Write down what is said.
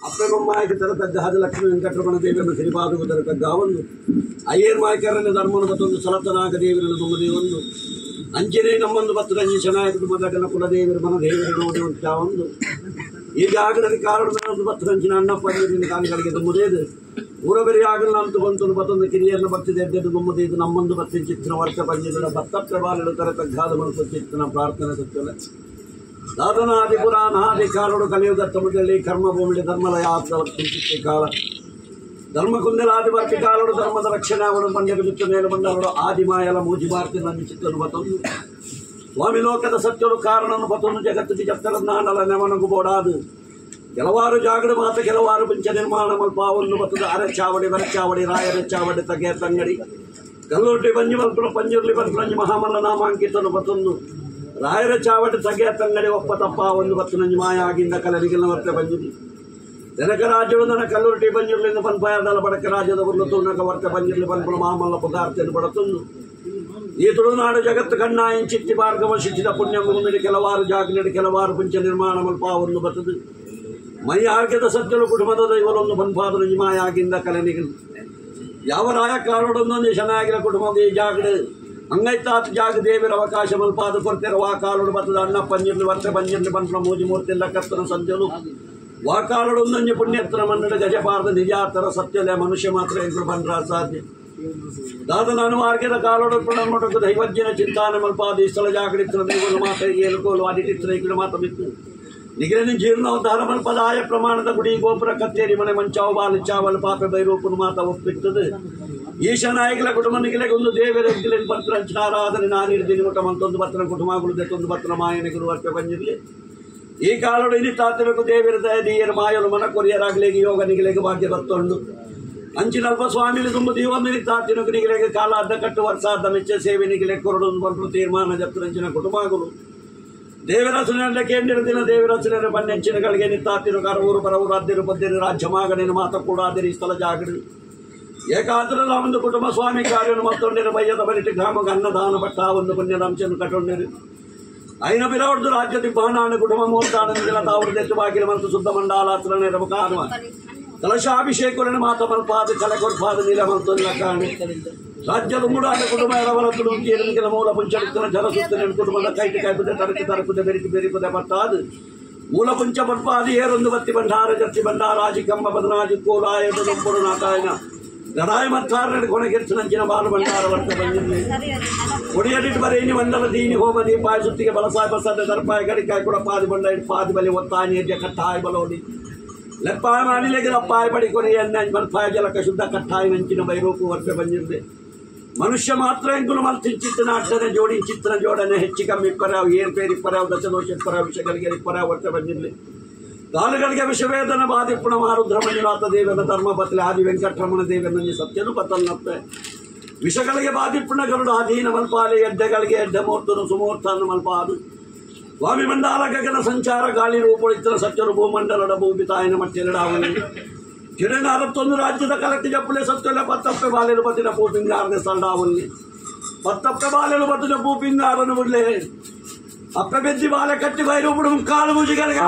ಅಪ್ಪೆಗೊಮ್ಮಾಯಿಗೆ ತರತಗ್ಗ ಲಕ್ಷ್ಮೀ ವೆಂಕಟರಮಣ ದೇವಿಯನ್ನು ಶ್ರೀಪಾದకు ತರತಗ್ಗ ಒಂದು ಅಯ್ಯರ್ ಮಾಯ್ಕರನ್ನು ಧರ್ಮನು ಬತ್ತೊಂದು ಸಲತನಾಗ ದೇವರನ್ನು ದುಮ್ಮದಿ ಒಂದು ಅಂಜನೇ ನಮ್ಮೊಂದು ಬತ್ತದ ಶನಾಯಕದು ಮೊದಲಗನ ಕುಲದೇವರ ಮನ ದೇವರ ನೋಡಿ ಉಂಟಾ ಒಂದು ಈಗ ಆಗದಲ್ಲಿ ಕಾರಣದ ಬತ್ತದಂಚಿನ ಅಣ್ಣಪ್ಪ ದೇವರಿನ ಕಾಲಿಗಳಿಗೆ ದುಮ್ಮದೇದು ಊರಬರಿ ಆಗಲ್ಲ ಅಂತ ಬಂತು ಮತ್ತೊಂದು ಕಿರಿಯರನ್ನು ಬತ್ತಿದೆ ಎದ್ದೆದ್ದು ದುಮ್ಮದೇದು ನಮ್ಮೊಂದು ಬತ್ತಿನ ಚಿತ್ರನ ವರ್ಷ ಬಂದಿದ್ದ ಭತ್ತ ಪ್ರಭಾವಗಳು ತರತಗ್ಗಾದ ಮನಸ್ಸು ಚಿತ್ರನ ಪ್ರಾರ್ಥನೆ ಸತ್ಯಲ್ಲ ದಾದನಾದಿ ಪುರಾಣಾದಿ ಕಾಲೋಡು ಕಲಿಯುಗ ತಮದಲ್ಲಿ ಕರ್ಮಭೂಮಿ ಧರ್ಮಲಯ ಚಿತ್ತಿ ಕಾಲ ಧರ್ಮಕುಂದಲಾದಿ ವರ್ತಿ ಕಾಲೋಡು ಧರ್ಮದ ರಕ್ಷಣೆ ಅವನು ಪಂದ್ಯದ ಚಿತ್ತ ಮೇಲೆ ಬಂದವಳು ಆದಿಮಾಯಲ ಮೂಜಿ ಭಾರತಿ ನನ್ನ ಚಿತ್ತನು ಬತ್ತೊಂದು ಸ್ವಾಮಿ ಲೋಕದ ಸತ್ಯರು ಕಾರಣನು ಬತ್ತೊಂದು ಜಗತ್ತಿಗೆ ಜಪ್ತರನ್ನಾಡಲ ನೆವನಗು ಬೋಡಾದು ಕೆಲವಾರು ಜಾಗಡ ಮಾತ ಕೆಲವಾರು ಪಂಚ ನಿರ್ಮಾಣ ಮಲ್ಪ ಒಂದು ಬತ್ತದ ಅರೆಚಾವಡಿ ವರಚಾವಡಿ ರಾಯರ ಚಾವಡಿ ತಗೆ ತಂಗಡಿ ಕಲ್ಲೂಟಿ ಬಂಜಿ ಮಲ್ಪುರ ಪಂಜುರ್ಲಿ ಬಂಪಂಜಿ ಮಹಾಮಲ್ಲ ನಾಮಾಂಕಿತನು ಬತ್ತೊಂದು ರಾಯರ ಚಾವಟಿ ತಗೆಯ ತಂಗಡಿ ಒಪ್ಪ ತಪ್ಪ ಒಂದು ಬತ್ತು ನಂಜು ಮಾಯ ಆಗಿಂದ ಕಲರಿಗಿಲ್ಲ ವರ್ತೆ ಬಂಜಿದಿ ಜನಕ ರಾಜ್ಯವು ನನ್ನ ಕಲ್ಲೂಟಿ ಬಂಜಿರ್ಲಿಂದ ಪನ್ಪಾಯದಲ್ಲ ಬಡಕ ರಾಜ್ಯದ ಬರ್ಲು ತುಣಕ ವರ್ತೆ ಬಂಜಿರ್ಲಿ ಪನ್ಪುಲ ಮಹಾಮಲ್ಲ ಪದಾರ್ಥೆಯನ್ನು ಬಡತೊಂದು ಈ ತುಳುನಾಡು ಜಗತ್ತು ಕಣ್ಣಾಯಿ ಚಿತ್ತಿ ಮಾರ್ಗವ ಶಿಕ್ಷಿತ ಪುಣ್ಯ ಮುಂದಿನ ಕೆಲವಾರು ಜಾಗಲಿ ಕೆಲವಾರು ಪಂಚ ನಿರ್ಮಾಣ ಮಲ್ಪ ಒಂದು ಬತ್ತದು ಮೈ ಆರ್ಗ್ಯದ ಸಜ್ಜಲು ಕುಟುಂಬದ ದೈವರೊಂದು ಪನ್ಪಾದ ನಂಜು ಮಾಯ ಆಗಿಂದ ಕಲನಿಗಿಲ್ಲ ಯಾವ ರಾಯ ಕಾಲೋಡೊಂದೊಂದು ಶನಾಗಿರ ಕುಟುಂಬದ ಈ ಜಾಗಡೆ ಅಂಗೈತಾತ್ ಜಾಗ ದೇವರ ಅವಕಾಶ ಮಲ್ಪಾದ ಕೊಡ್ತಿರ ವಾಕಾಲೋಡು ಬತ್ತದ ಅಣ್ಣ ಪಂಜಿರ್ಲಿ ವರ್ಷ ಬಂಜಿರ್ಲಿ ಬಂಪಲ ಮೂಜಿ ಮೂರ್ತಿ ಎಲ್ಲ ಕತ್ತನ ಸಂಜಲು ವಾಕಾಲೋಡು ಒಂದೊಂದು ಪುಣ್ಯತ್ತರ ಮನ್ನಡ ಗಜಪಾರದ ನಿಜಾತರ ಸತ್ಯದ ಮನುಷ್ಯ ಮಾತ್ರ ಎಂಕಳು ಬಂದ್ರ ಸಾಧ್ಯ ದಾದ ನಾನು ಮಾರ್ಗದ ಕಾಲೋಡು ಪುಣಮಟಕ ದೈವಜ್ಞನ ಚಿಂತಾನೆ ಮಲ್ಪಾದ ಈ ಸ್ಥಳ ಜಾಗಡಿತ್ರ ದೇವಲು ಮಾತ ಏಲುಕೋಲು ಅಡಿಟಿತ್ರ ಈ ಕಡೆ ಮಾತ ಬಿತ್ತು ನಿಗಿಲಿನ ಜೀರ್ಣೋದ್ಧಾರ ಮಲ್ಪದ ಆಯ ಪ್ರಮಾಣದ ಗುಡಿ ಗೋಪುರ ಕತ್ತೇರಿ ಮನೆ ಮಂಚಾವು ಬಾಲು ಚಾವಲು ಪಾಪೆ ಬೈರೂಪನ ಮಾತ ಒಪ್ಪಿರ್ತದೆ ಈಶನಾಯಕಲ ಕುಟುಂಬನಿಗೆ ಒಂದು ದೇವರ ಪತ್ರ ಆರಾಧನೆ ನಾನಿರ್ತೀನಿ ಮುಟ್ಟ ಮಂತೊಂದು ಬತ್ತನ ಕುಟುಂಬಗಳು ದೆತ್ತೊಂದು ಬತ್ತನ ಮಾಯನೆಗಳು ಅರ್ಥ ಬಂದಿರಲಿ ಈ ಕಾಲೋಡು ಇನಿ ತಾತ್ಬೇಕು ದೇವರ ದಯದೀಯರ ಮಾಯಲು ಮನ ಕೊರಿಯರಾಗಲಿಗೆ ಯೋಗ ನಿಗಲಿಗೆ ಭಾಗ್ಯ ಬತ್ತೊಂಡು ಅಂಚಿನಲ್ಪ ಸ್ವಾಮಿಲಿ ತುಂಬ ದೀವೊಂದು ತಾತಿನಕು ನಿಗಲಿಗೆ ಕಾಲ ಅಡ್ಡ ಕಟ್ಟು ವರ್ಷಾದ ಮೆಚ್ಚ ಸೇವೆ ನಿಗಲೆ ಕೊರಡೊಂದು ಬಂದು ತೀರ್ಮಾನ ಜಪ್ತರಂಚಿನ ಕುಟುಂಬಗಳು ದೇವರಚನೆ ಕೇಂದ್ರ ದಿನ ದೇವರಚನೆ ಪನ್ನೆಂಚಿನಗಳಿಗೆ ನಿತ್ತಾತಿನ ಕರವರು ಬರವರು ಅದ್ದಿರು ಪದ್ದಿರು ರಾಜ್ಯ ಮಾಗನೇನು ಮಾತ ಕೂಡ ಅದಿರಿ ಸ್ಥಳ ಜಾಗಡಿ ಏಕಾದ್ರಲ್ಲ ಒಂದು ಕುಟುಂಬ ಸ್ವಾಮಿ ಕಾರ್ಯವನ್ನು ಮತ್ತೊಂದಿರ ಬಯ್ಯದ ಬರಿಟಿ ಗ್ರಾಮಕ್ಕೆ ಅನ್ನದಾನ ಪಟ್ಟ ಒಂದು ಪುಣ್ಯದ ಅಂಶವನ್ನು ಕಟ್ಟೊಂಡಿರು ಐನ ಬಿರವರ್ದು ರಾಜ್ಯದ ಬಾನಾಣ ಕುಟುಂಬ ಮೂರ್ತಾನ ತಾವರು ದೆತ್ತು ಬಾಗಿಲ ಮತ್ತು ಶುದ್ಧ ಮಂಡಾಲಾಚರಣೆ ಕಾರಣ ಕಲಶಾಭಿಷೇಕರನ್ನು ಮಾತ ಮಲ್ಪಾದ ಕಲೆ ಕೊಡ್ಪಾದ ನೀಲ ಮಲ್ತೊಂದಿನ ಕಾರಣ ರಾಜ್ಯದ ಮೂಡಾದ ಕುಟುಂಬ ಎರವರತ್ತು ಕೆಲ ಮೂಲ ಪುಂಚಡಿತನ ಜಲಸುತ್ತನ ಕುಟುಂಬದ ಕೈಟಿ ಕೈಪುದೆ ತರಕಿ ತರಕುದೆ ಬೆರಿಕಿ ಬೆರಿಪುದೆ ಪಟ್ಟಾದು ಮೂಲ ಪುಂಚ ಪಟ್ಪಾದಿ ಏರೊಂದು ಬತ್ತಿ ಬಂಡಾರ ಜರ್ತಿ ಬಂಡಾರಾಜಿ ಕಂಬ ಬದನಾಜಿ ಕೋಲಾಯದ ದುಂಪುಡು ನಾಟಾಯನ ಗಣಾಯ ಮತ್ತಾರನೇ ಕೊನೆಗೆರ್ಚಿನಂಚಿನ ಬಾಲು ಬಂಡಾರ ವರ್ತ ಬಂದಿರಲಿ ಒಡಿಯಡಿಟ್ಟು ಬರೀನಿ ಮಂಡಲ ದೀನಿ ಹೋಮದಿ ಪಾಯ ಸುತ್ತಿಗೆ ಬಲಸಾಯ ಬಸದ ದರ್ಪಾಯ ಗಡಿಕಾಯ ಕೂಡ ಪಾದಿ ಬಂಡ ಪಾದಿ ಬಲಿ ಒತ್ತಾಯ ನೀರ್ಯ ಕಟ್ಟಾಯ ಬಲೋಡಿ ಲೆಪ್ಪಾಯ ಮಾಡಿಲೆಗೆ ಅಪ್ಪಾಯ ಬಡಿ ಕೊನೆಯ ಮಲ್ಪಾಯ ಜಲಕ ಶುದ್ಧ ಕಟ್ಟಾಯ ನಂಚಿನ ಬೈರೂಪು ವರ್ಷ ಬಂದಿರಲಿ ಮನುಷ್ಯ ಮಾತ್ರ ಎಂಕುಲು ಮಲ್ತಿ ಚಿತ್ತನ ಅಡ್ಡನೆ ಜೋಡಿ ಚಿತ್ತನ ಜೋಡನೆ ಹೆಚ್ಚು ಕಮ್ಮಿ ಪರಾವ್ ಏರ್ಪೇರಿ ಪರಾವ್ ದಶದೋಷ ಪರಾವ್ ವಿಷಯಗಳಿಗೆ ಪರಾವ್ ವರ್ಷ ಬಂದಿರಲಿ ಕಾಲಗಳಿಗೆ ವಿಷವೇದನ ಬಾಧಿಪುಣ ಮಾರುದ್ರ ಮಂಜುನಾಥ ದೇವನ ಧರ್ಮ ಬತ್ತಲೆ ಆದಿ ವೆಂಕಟರಮಣ ದೇವನ ಸತ್ಯನು ಬತ್ತಲ್ನತ್ತೆ ವಿಷಗಳಿಗೆ ಬಾಧಿಪುಣ ಗರುಡು ಆದೀನ ಮಲ್ಪಾಲೆ ಎಡ್ಡೆಗಳಿಗೆ ಎಡ್ಡೆ ಮೂರ್ತನು ಸುಮೂರ್ತನ ಮಲ್ಪಾದು ಸ್ವಾಮಿ ಮಂಡಾಲ ಗಗನ ಸಂಚಾರ ಗಾಳಿ ರೂಪೊಳಿತನ ಸತ್ಯನು ಭೂಮಂಡಲದ ಭೂಮಿತಾಯನ ಮಟ್ಟೆರಡಾವಣೆ ಕಿರಣ 61 ರಾಜ್ಯದ ಕಲೆಕ್ಟ್ ಜಪ್ಪಲೆ ಸತ್ಯಲೆ ಪತ್ತಪ್ಪೆ ಬಾಲೆಲು ಬತ್ತಿನ ಭೂಪಿಂಗಾರನೆ ಸಂಡಾವಲ್ಲಿ ಪತ್ತಪ್ಪೆ ಬಾಲೆಲು ಬತ್ತಿನ ಭೂಪಿಂಗಾರನು ಬಿಡ್ಲೆ ಅಪ್ಪ ಬೆದ್ದಿ ಬಾಲೆ ಕಟ್ಟಿ ಬೈರು ಬಿಡು ಕಾಲು ಮುಜಿಗಳಿಗೆ